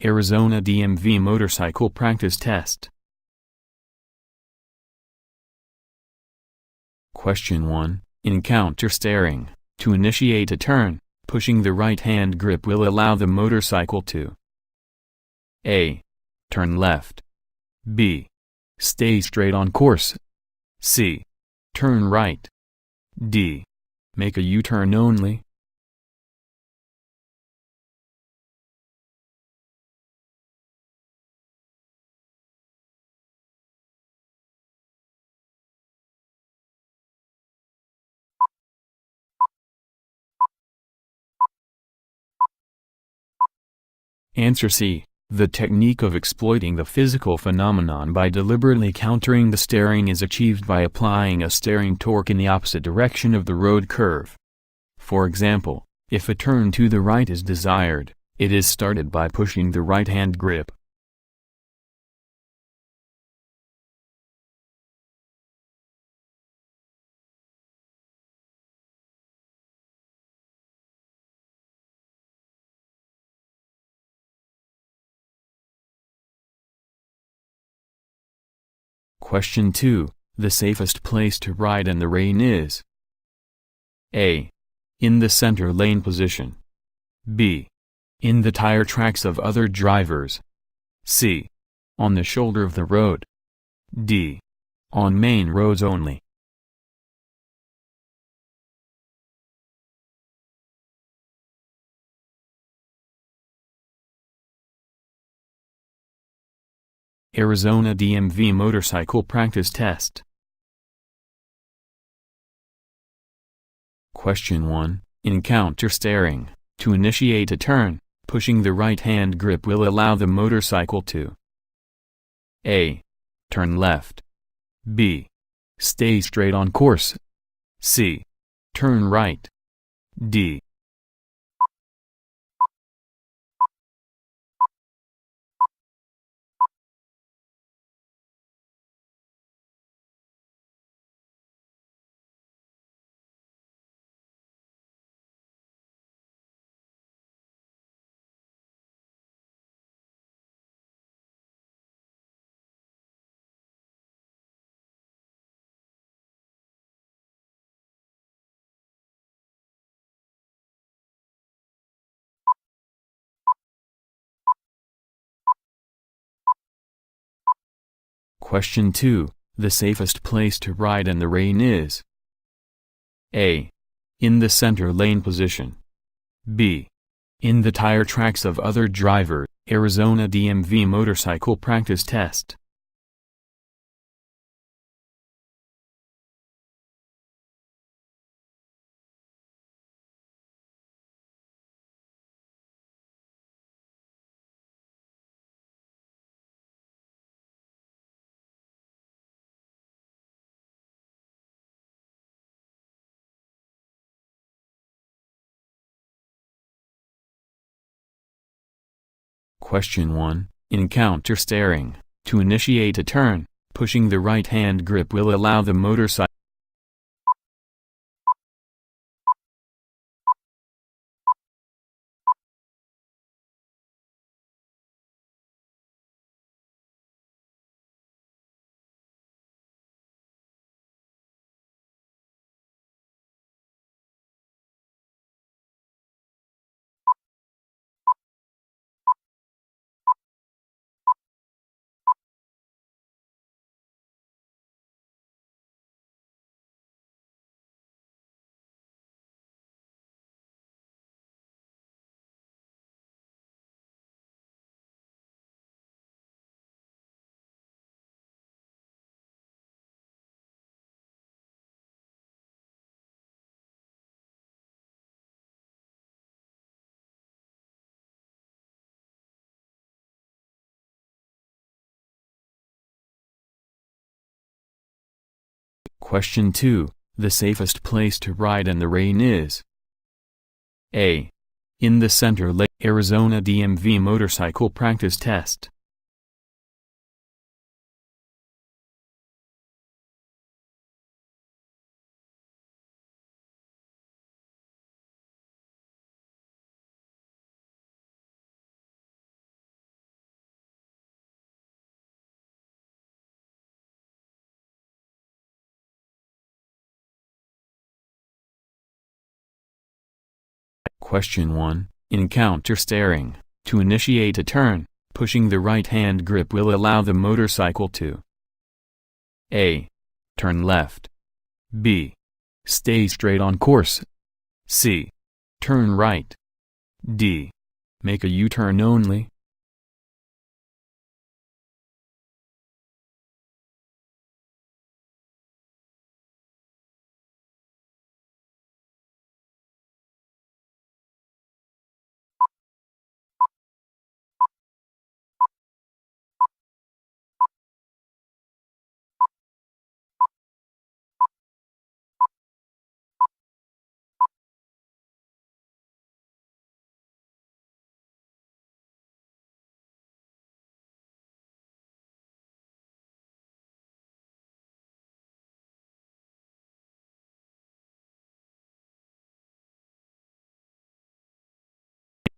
Arizona DMV motorcycle practice test. Question 1. In countersteering, to initiate a turn, pushing the right hand grip will allow the motorcycle to A. Turn left. B. Stay straight on course. C. Turn right. D. Make a U-turn only. Answer C. The technique of exploiting the physical phenomenon by deliberately countering the steering is achieved by applying a steering torque in the opposite direction of the road curve. For example, if a turn to the right is desired, it is started by pushing the right hand grip. Question 2. The safest place to ride in the rain is A. In the center lane position. B. In the tire tracks of other drivers. C. On the shoulder of the road. D. On main roads only. Arizona DMV motorcycle practice test. Question 1. In countersteering, to initiate a turn, pushing the right hand grip will allow the motorcycle to A. Turn left. B. Stay straight on course. C. Turn right. D. Question 2. The safest place to ride in the rain is A. In the center lane position. B. In the tire tracks of other drivers. Arizona DMV motorcycle practice test. Question 1. In countersteering, to initiate a turn, pushing the right hand grip will allow the motorcycle. Question 2. The safest place to ride in the rain is A. In the center lane. Arizona DMV motorcycle practice test. Question 1. In countersteering, to initiate a turn, pushing the right hand grip will allow the motorcycle to A. Turn left. B. Stay straight on course. C. Turn right. D. Make a U-turn only.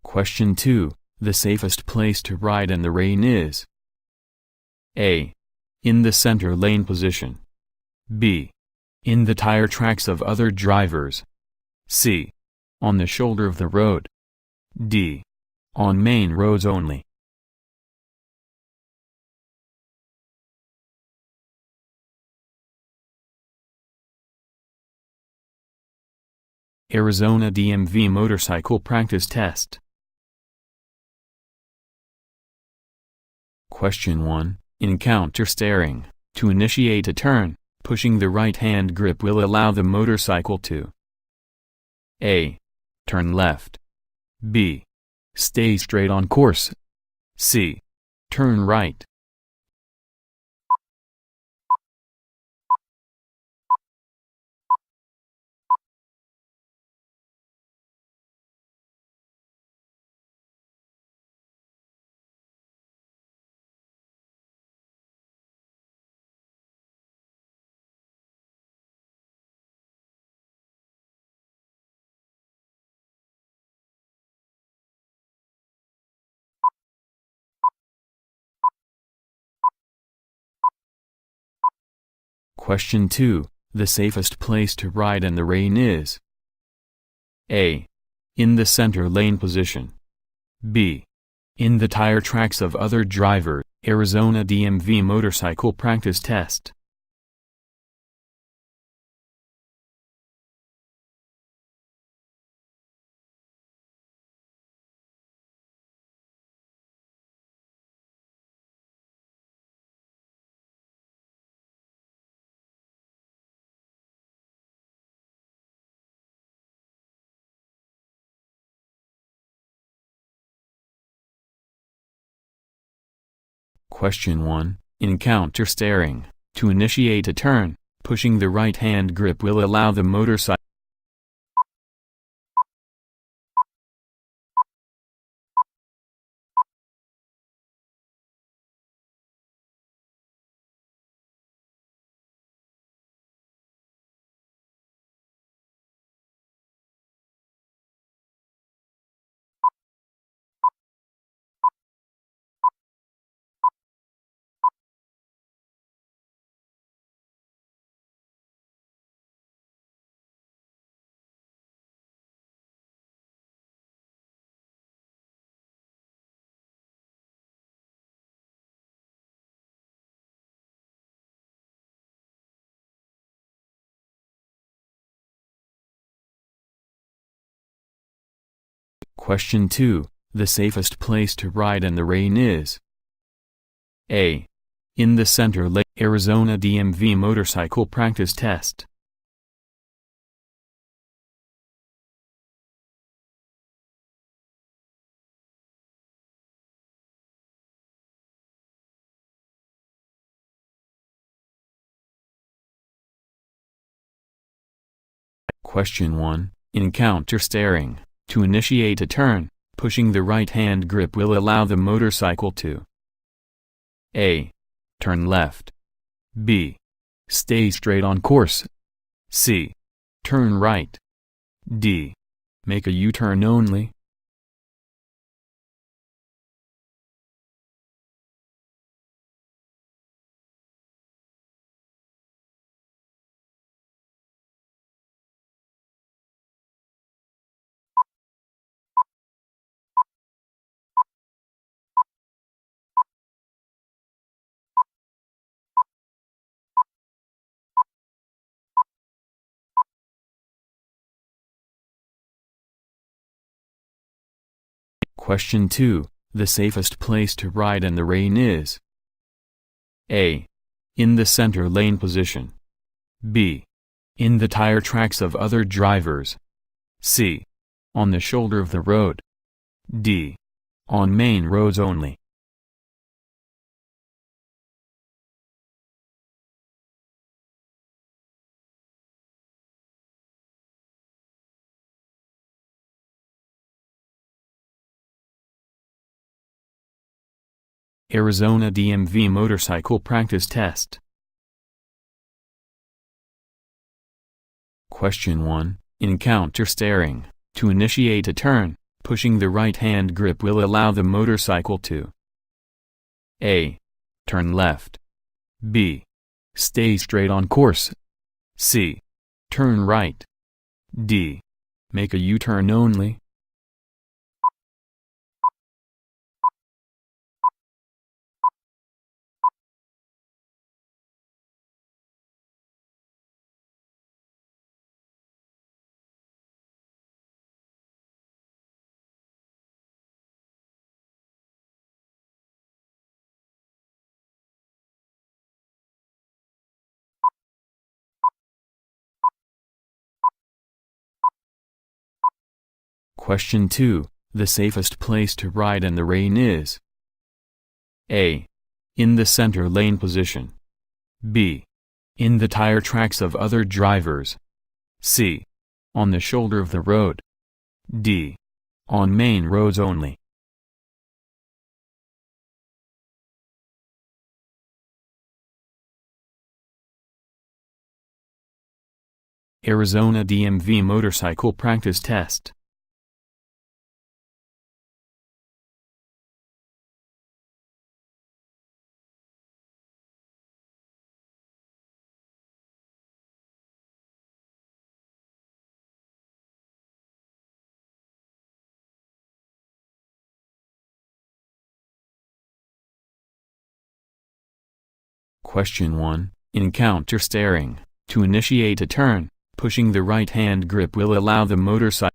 Question 2. The safest place to ride in the rain is A. In the center lane position. B. In the tire tracks of other drivers. C. On the shoulder of the road. D. On main roads only. Arizona DMV motorcycle practice test. Question 1. In countersteering, to initiate a turn, pushing the right hand grip will allow the motorcycle to A. Turn left. B. Stay straight on course. C. Turn right. Question 2. The safest place to ride in the rain is A. In the center lane position. B. In the tire tracks of other drivers. Arizona DMV motorcycle practice test. Question 1. In countersteering, to initiate a turn, pushing the right hand grip will allow the motorcycle. Question 2. The safest place to ride in the rain is A. In the center lane. Arizona DMV motorcycle practice test. Question 1. In countersteering, to initiate a turn, pushing the right hand grip will allow the motorcycle to A. Turn left. B. Stay straight on course. C. Turn right. D. Make a U-turn only. Question 2. The safest place to ride in the rain is A. In the center lane position. B. In the tire tracks of other drivers. C. On the shoulder of the road. D. On main roads only. Arizona DMV motorcycle practice test. Question 1. In countersteering, to initiate a turn, pushing the right hand grip will allow the motorcycle to A. Turn left. B. Stay straight on course. C. Turn right. D. Make a U-turn only. Question 2. The safest place to ride in the rain is A. In the center lane position. B. In the tire tracks of other drivers. C. On the shoulder of the road. D. On main roads only. Arizona DMV motorcycle practice test. Question 1. In countersteering, to initiate a turn, pushing the right hand grip will allow the motorcycle.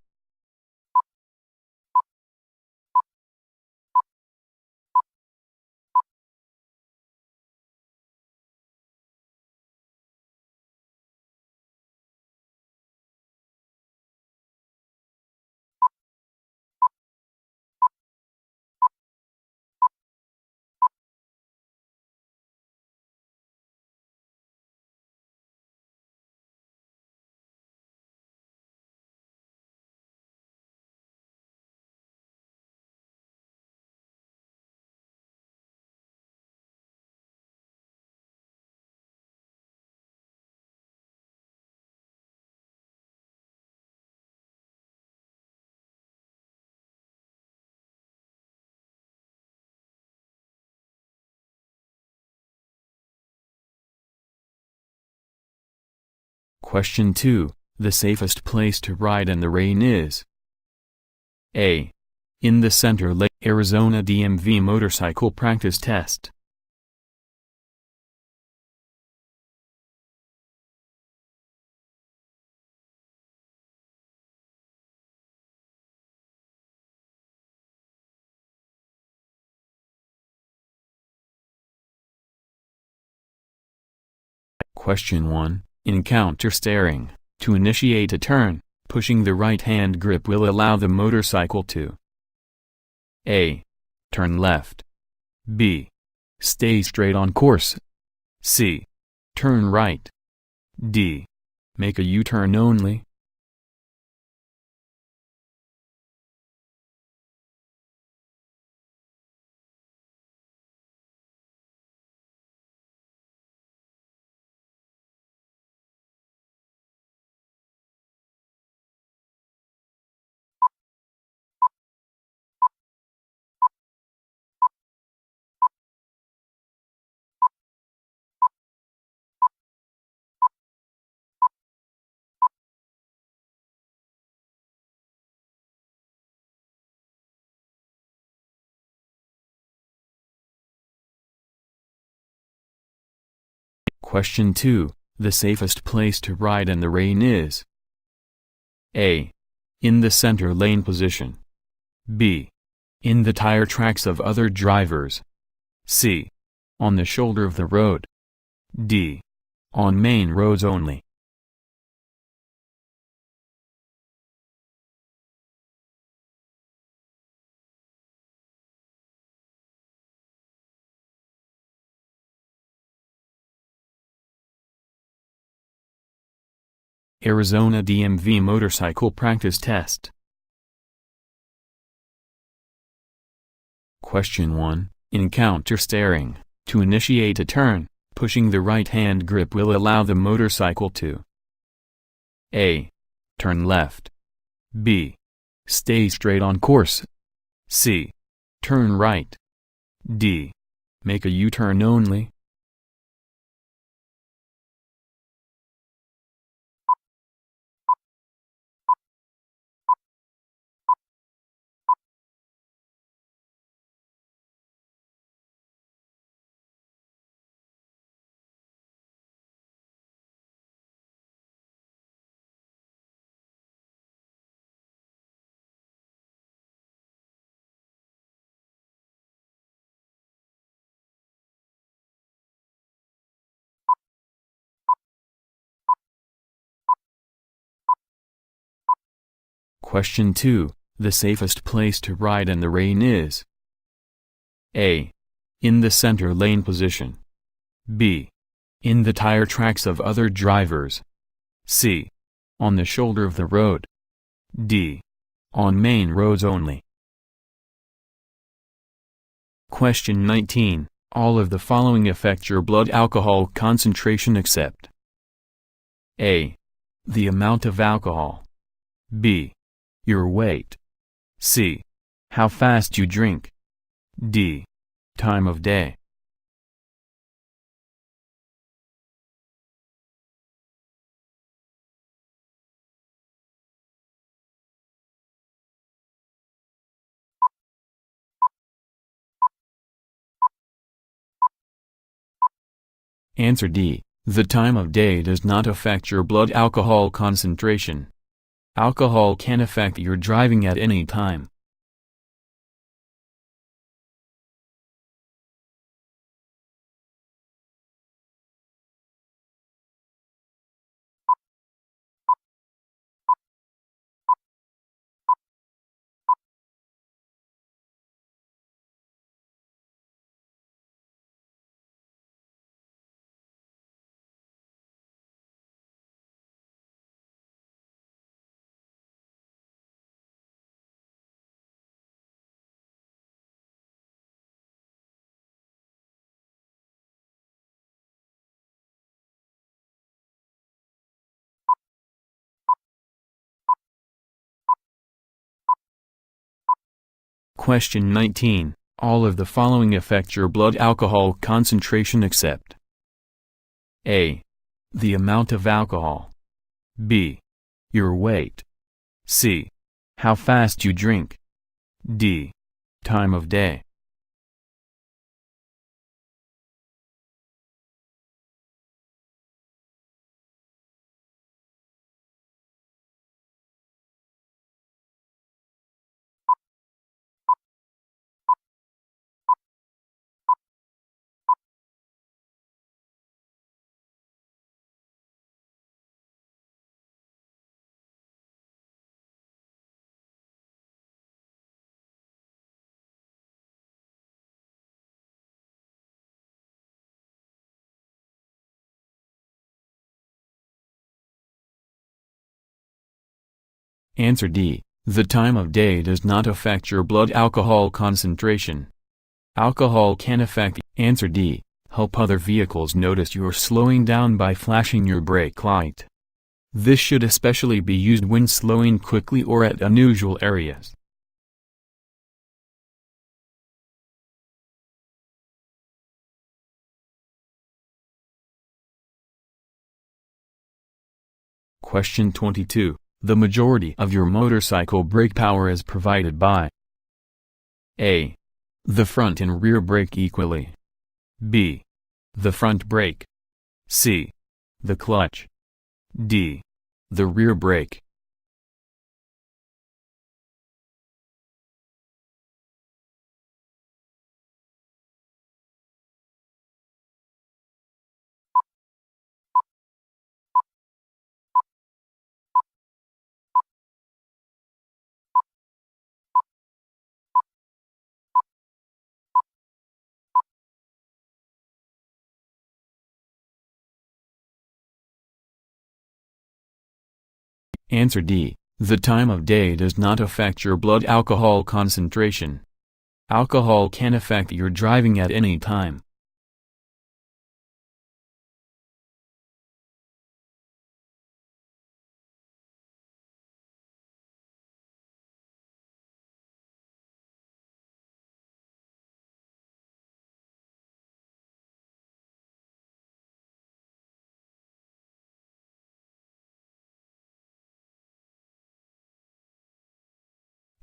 Question 2. The safest place to ride in the rain is A. In the center lane. Arizona DMV motorcycle practice test. Question 1. In countersteering, to initiate a turn, pushing the right hand grip will allow the motorcycle to A. Turn left. B. Stay straight on course. C. Turn right. D. Make a U-turn only. Question 2. The safest place to ride in the rain is A. In the center lane position. B. In the tire tracks of other drivers. C. On the shoulder of the road. D. On main roads only. Arizona DMV motorcycle practice test. Question 1. In countersteering, to initiate a turn, pushing the right hand grip will allow the motorcycle to A. Turn left. B. Stay straight on course. C. Turn right. D. Make a U-turn only. Question 2. The safest place to ride in the rain is A. In the center lane position. B. In the tire tracks of other drivers. C. On the shoulder of the road. D. On main roads only. Question 19. All of the following affect your blood alcohol concentration except A. The amount of alcohol. B. Your weight. C. How fast you drink. D. Time of day. Answer D. The time of day does not affect your blood alcohol concentration. Alcohol can affect your driving at any time. Question 19. All of the following affect your blood alcohol concentration except A. The amount of alcohol. B. Your weight. C. How fast you drink. D. Time of day. Answer D. The time of day does not affect your blood alcohol concentration. Alcohol can affect. Answer D. Help other vehicles notice you're slowing down by flashing your brake light. This should especially be used when slowing quickly or at unusual areas. Question 22. The majority of your motorcycle brake power is provided by A. The front and rear brake equally. B. The front brake. C. The clutch. D. The rear brake. Answer D. The time of day does not affect your blood alcohol concentration. Alcohol can affect your driving at any time.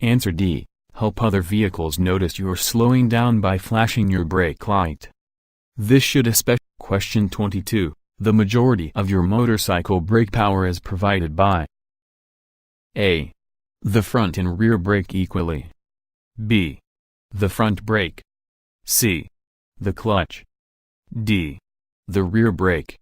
Answer D. Help other vehicles notice you're slowing down by flashing your brake light. This should especially. Question 22. The majority of your motorcycle brake power is provided by A. The front and rear brake equally. B. The front brake. C. The clutch. D. The rear brake.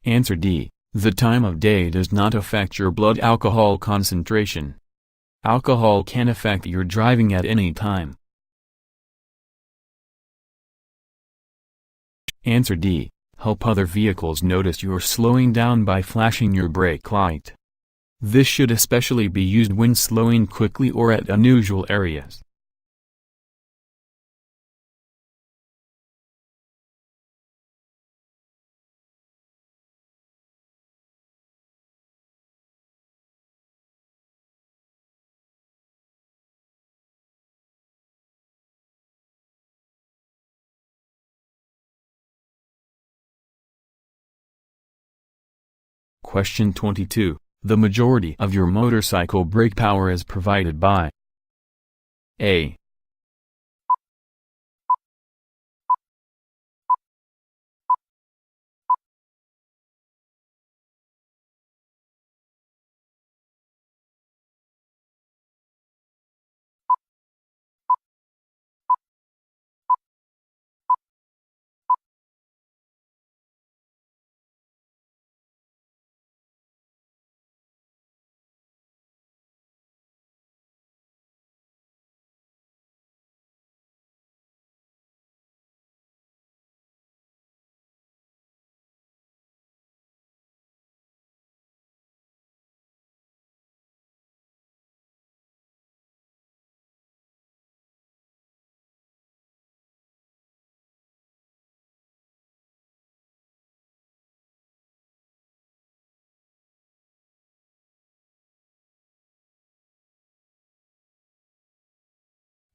Answer D. The time of day does not affect your blood alcohol concentration. Alcohol can affect your driving at any time. Answer D. Help other vehicles notice you're slowing down by flashing your brake light. This should especially be used when slowing quickly or at unusual areas. Question 22. The majority of your motorcycle brake power is provided by A.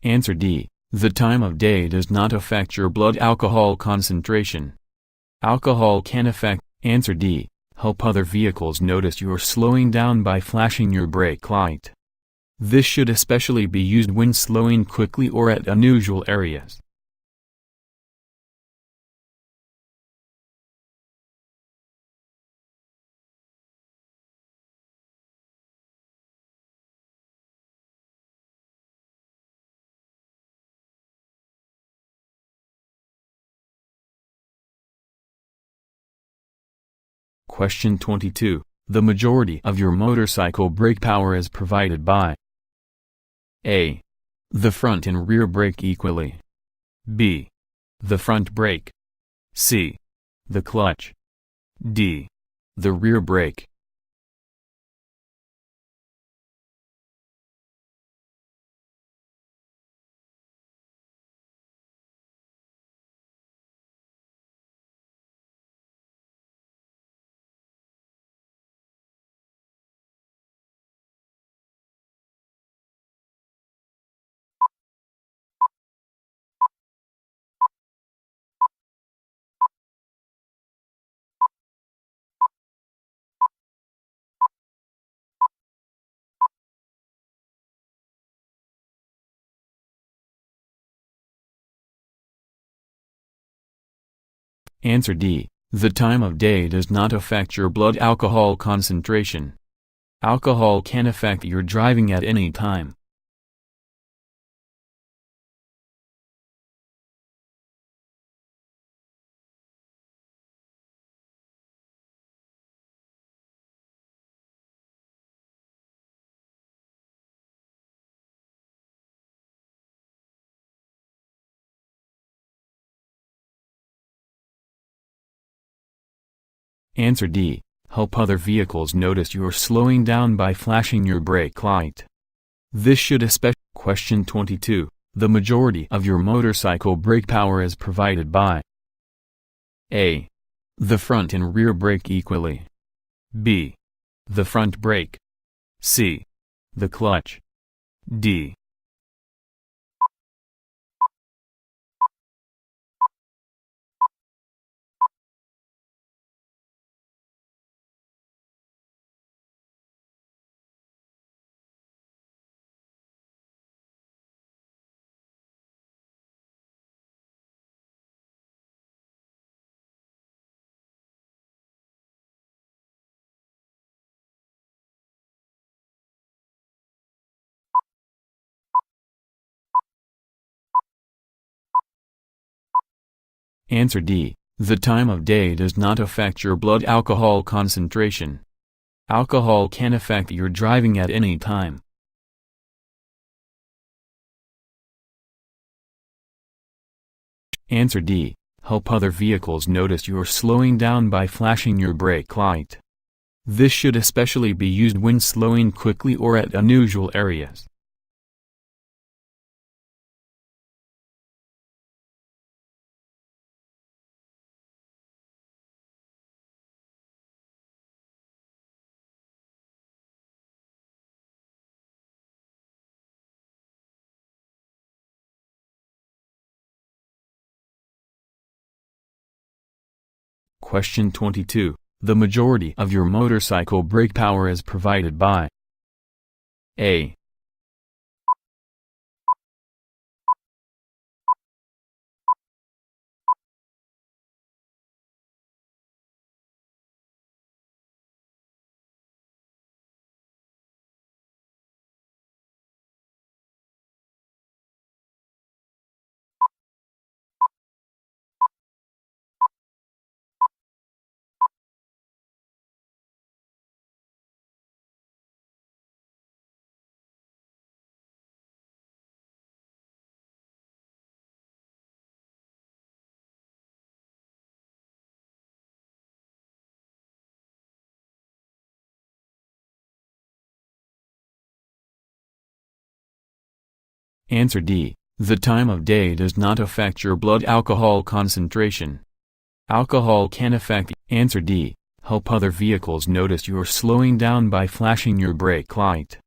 Answer D. The time of day does not affect your blood alcohol concentration. Alcohol can affect. Answer D. Help other vehicles notice you're slowing down by flashing your brake light. This should especially be used when slowing quickly or at unusual areas. Question 22. The majority of your motorcycle brake power is provided by A. The front and rear brake equally. B. The front brake. C. The clutch. D. The rear brake. Answer D. The time of day does not affect your blood alcohol concentration. Alcohol can affect your driving at any time. Answer D. Help other vehicles notice you're slowing down by flashing your brake light. This should especially. Question 22. The majority of your motorcycle brake power is provided by A. The front and rear brake equally. B. The front brake. C. The clutch. D. Answer D. The time of day does not affect your blood alcohol concentration. Alcohol can affect your driving at any time. Answer D. Help other vehicles notice you're slowing down by flashing your brake light. This should especially be used when slowing quickly or at unusual areas. Question 22. The majority of your motorcycle brake power is provided by A. Answer D. The time of day does not affect your blood alcohol concentration. Alcohol can affect. Answer D. Help other vehicles notice you're slowing down by flashing your brake light.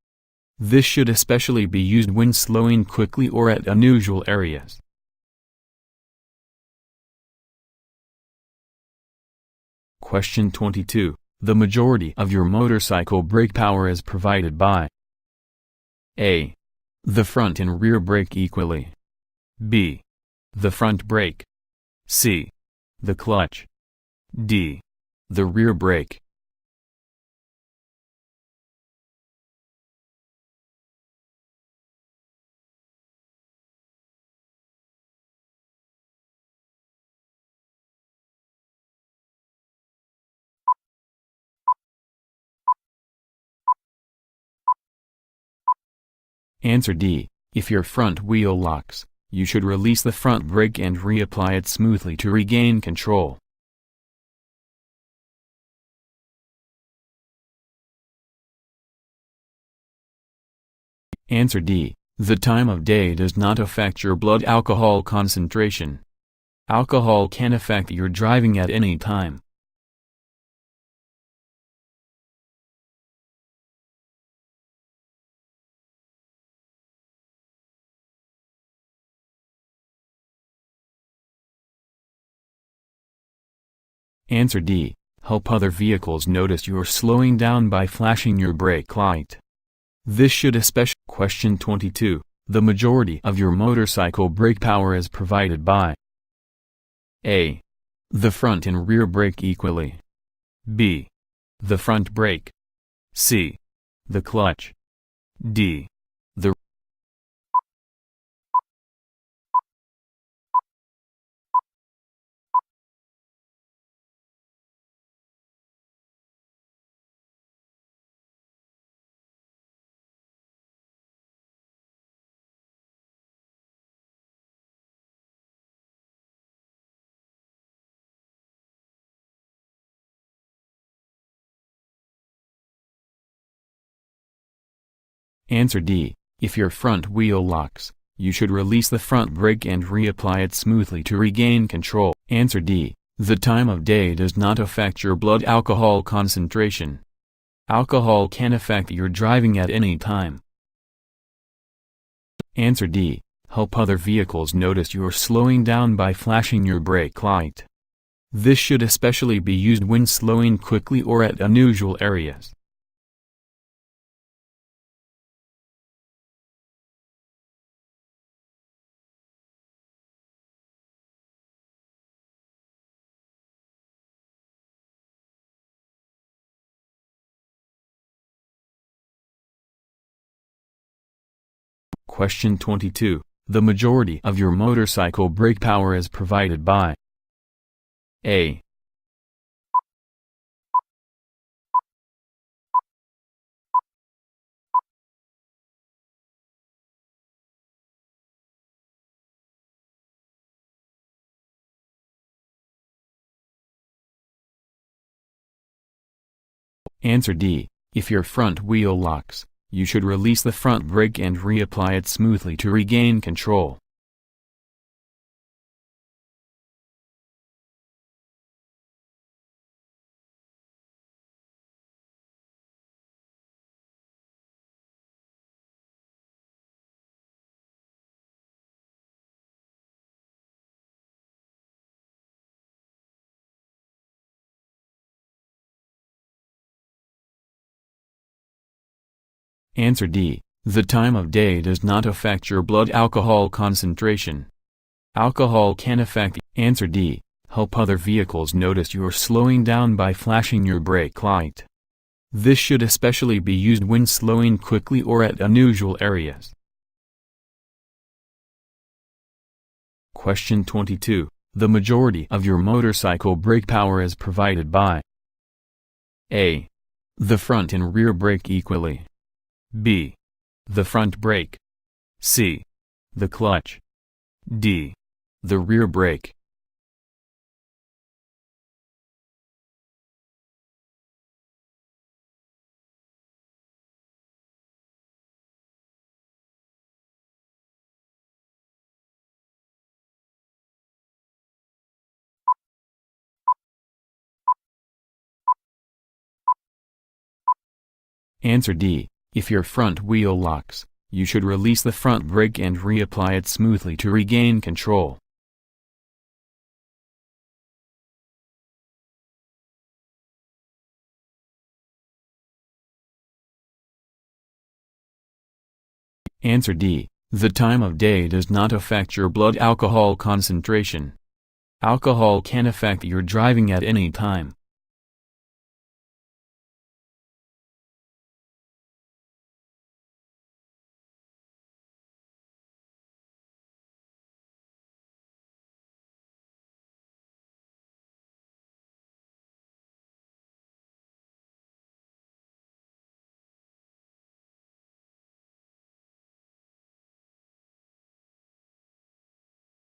This should especially be used when slowing quickly or at unusual areas. Question 22. The majority of your motorcycle brake power is provided by A. The front and rear brake equally. B. The front brake. C. The clutch. D. The rear brake. Answer D. If your front wheel locks, you should release the front brake and reapply it smoothly to regain control. Answer D. The time of day does not affect your blood alcohol concentration. Alcohol can affect your driving at any time. Answer D. Help other vehicles notice you're slowing down by flashing your brake light. This should especially. Question 22. The majority of your motorcycle brake power is provided by A. The front and rear brake equally. B. The front brake. C. The clutch. D. The Answer D. If your front wheel locks, you should release the front brake and reapply it smoothly to regain control. Answer D. The time of day does not affect your blood alcohol concentration. Alcohol can affect your driving at any time. Answer D. Help other vehicles notice you're slowing down by flashing your brake light. This should especially be used when slowing quickly or at unusual areas. Question 22. The majority of your motorcycle brake power is provided by A. Answer D. If your front wheel locks, you should release the front brake and reapply it smoothly to regain control. Answer D. The time of day does not affect your blood alcohol concentration. Alcohol can affect. Answer D. Help other vehicles notice you're slowing down by flashing your brake light. This should especially be used when slowing quickly or at unusual areas. Question 22. The majority of your motorcycle brake power is provided by A. The front and rear brake equally. B. The front brake. C. The clutch. D. The rear brake. Answer D. If your front wheel locks, you should release the front brake and reapply it smoothly to regain control. Answer D. The time of day does not affect your blood alcohol concentration. Alcohol can affect your driving at any time.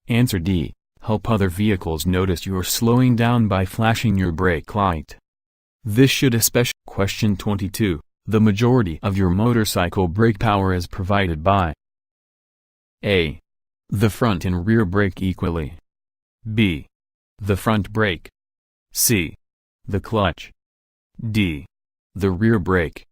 Answer D. Help other vehicles notice you're slowing down by flashing your brake light. This should especially. Question 22. The majority of your motorcycle brake power is provided by A. The front and rear brake equally. B. The front brake. C. The clutch. D. The rear brake.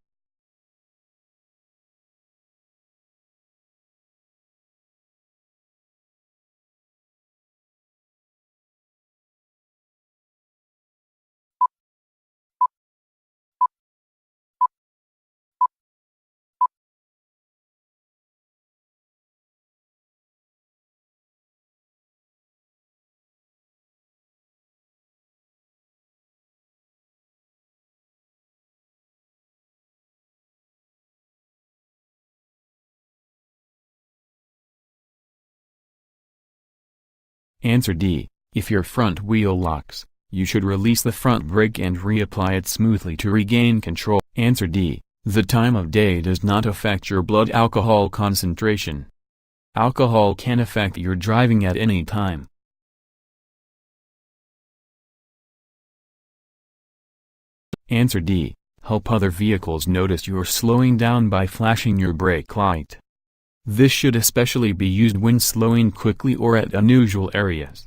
Answer D. If your front wheel locks, you should release the front brake and reapply it smoothly to regain control. Answer D. The time of day does not affect your blood alcohol concentration. Alcohol can affect your driving at any time. Answer D. Help other vehicles notice you're slowing down by flashing your brake light. This should especially be used when slowing quickly or at unusual areas.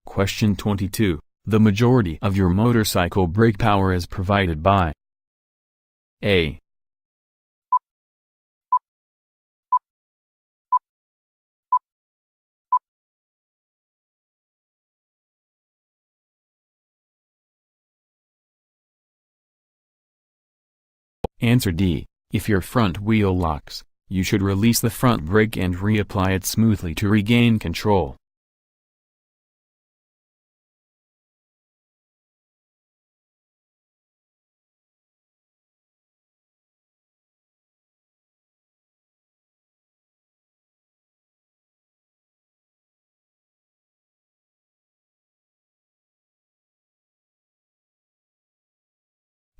Question 22. The majority of your motorcycle brake power is provided by A. Answer D. If your front wheel locks, you should release the front brake and reapply it smoothly to regain control.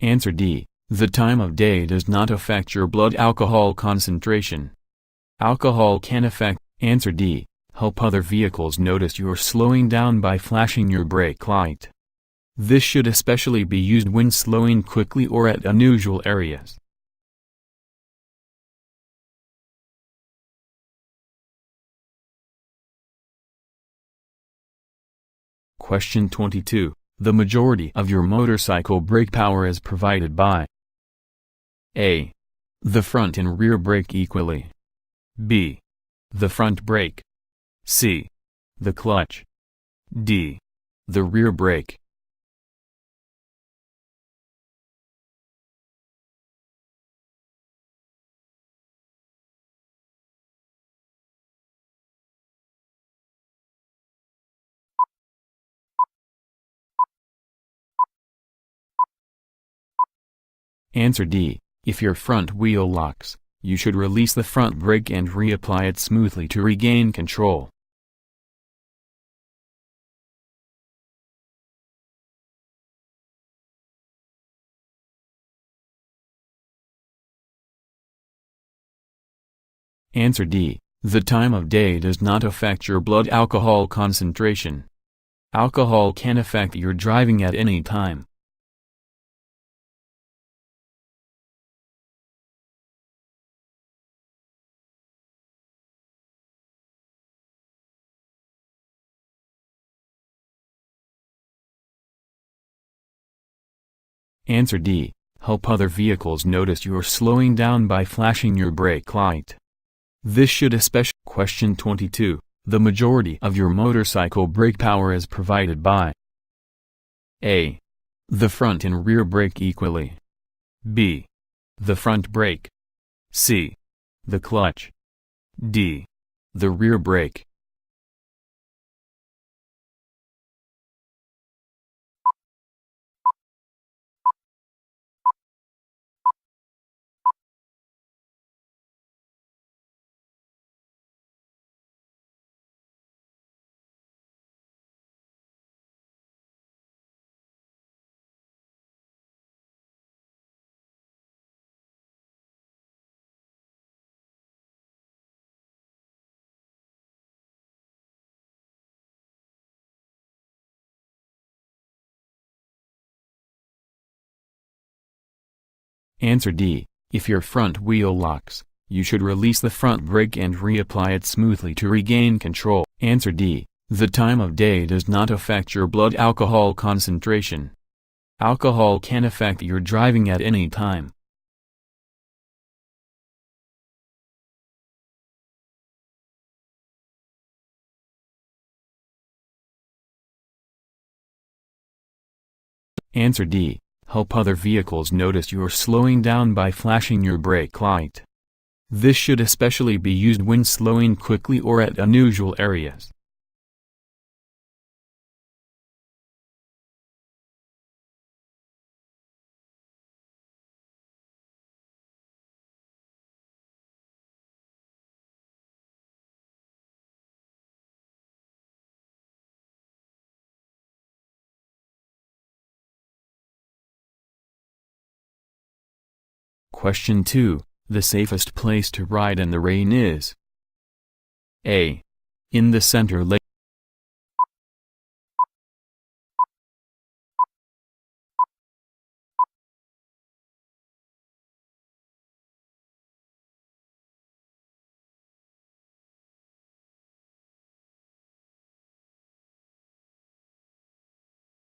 Answer D. The time of day does not affect your blood alcohol concentration. Alcohol can affect. Answer D. Help other vehicles notice you're slowing down by flashing your brake light. This should especially be used when slowing quickly or at unusual areas. Question 22. The majority of your motorcycle brake power is provided by A. The front and rear brake equally. B. The front brake. C. The clutch. D. The rear brake. Answer D. If your front wheel locks, you should release the front brake and reapply it smoothly to regain control. Answer D. The time of day does not affect your blood alcohol concentration. Alcohol can affect your driving at any time. Answer D. Help other vehicles notice you're slowing down by flashing your brake light. This should especially. Question 22. The majority of your motorcycle brake power is provided by A. The front and rear brake equally. B. The front brake. C. The clutch. D. The rear brake. Answer D. If your front wheel locks, you should release the front brake and reapply it smoothly to regain control. Answer D. The time of day does not affect your blood alcohol concentration. Alcohol can affect your driving at any time. Answer D. Help other vehicles notice you're slowing down by flashing your brake light. This should especially be used when slowing quickly or at unusual areas. Question 2. The safest place to ride in the rain is A. In the center lane.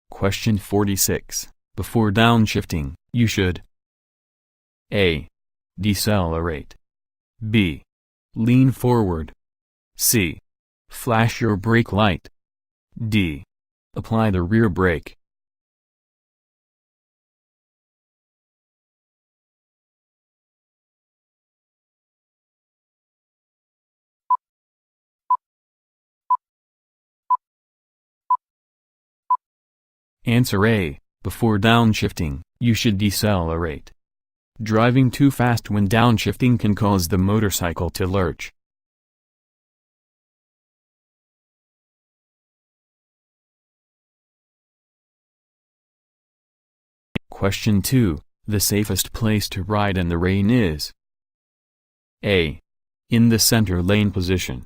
Question 46. Before downshifting, you should A. Decelerate. B. Lean forward. C. Flash your brake light. D. Apply the rear brake. Answer A. Before downshifting, you should decelerate. Driving too fast when downshifting can cause the motorcycle to lurch. Question 2. The safest place to ride in the rain is A. In the center lane position.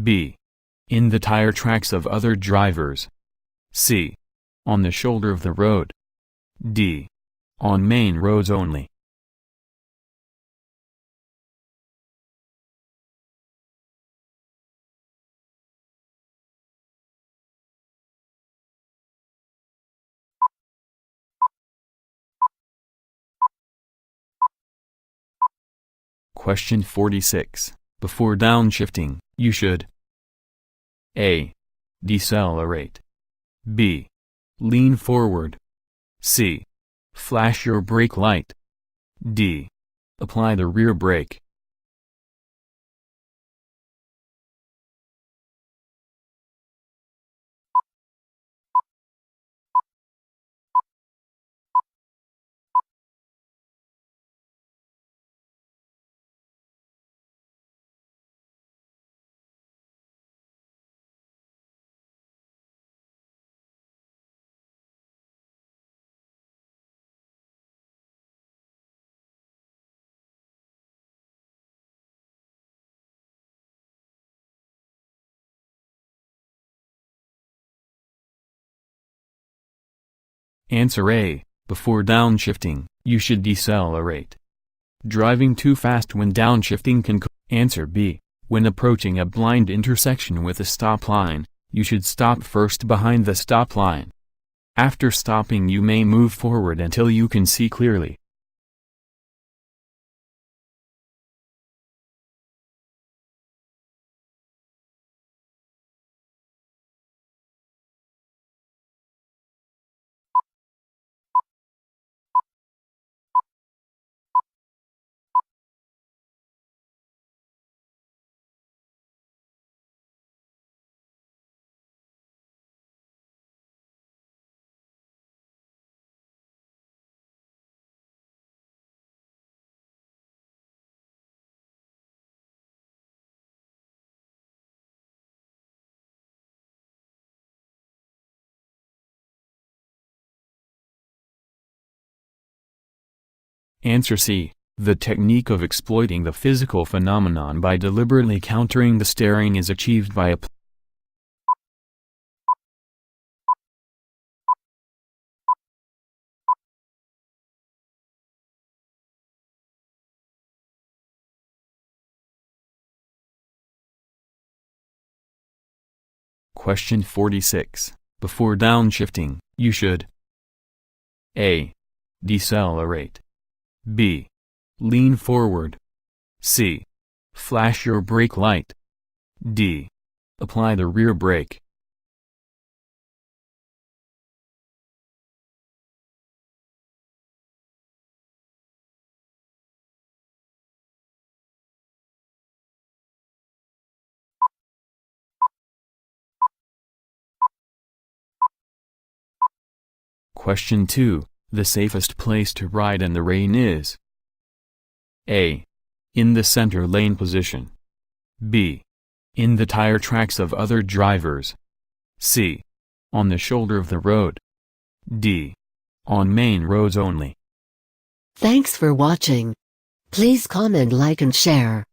B. In the tire tracks of other drivers. C. On the shoulder of the road. D. On main roads only. Question 46. Before downshifting, you should A. Decelerate. B. Lean forward. C. Flash your brake light. D. Apply the rear brake. Answer A. Before downshifting, you should decelerate. Driving too fast when downshifting can Answer B. When approaching a blind intersection with a stop line, you should stop first behind the stop line. After stopping, you may move forward until you can see clearly. Answer C. The technique of exploiting the physical phenomenon by deliberately countering the steering is achieved by Question 46. Before downshifting, you should A. Decelerate. B. Lean forward. C. Flash your brake light. D. Apply the rear brake. Question 2. The safest place to ride in the rain is A. In the center lane position. B. In the tire tracks of other drivers. C. On the shoulder of the road. D. On main roads only. Thanks for watching. Please comment, like and share.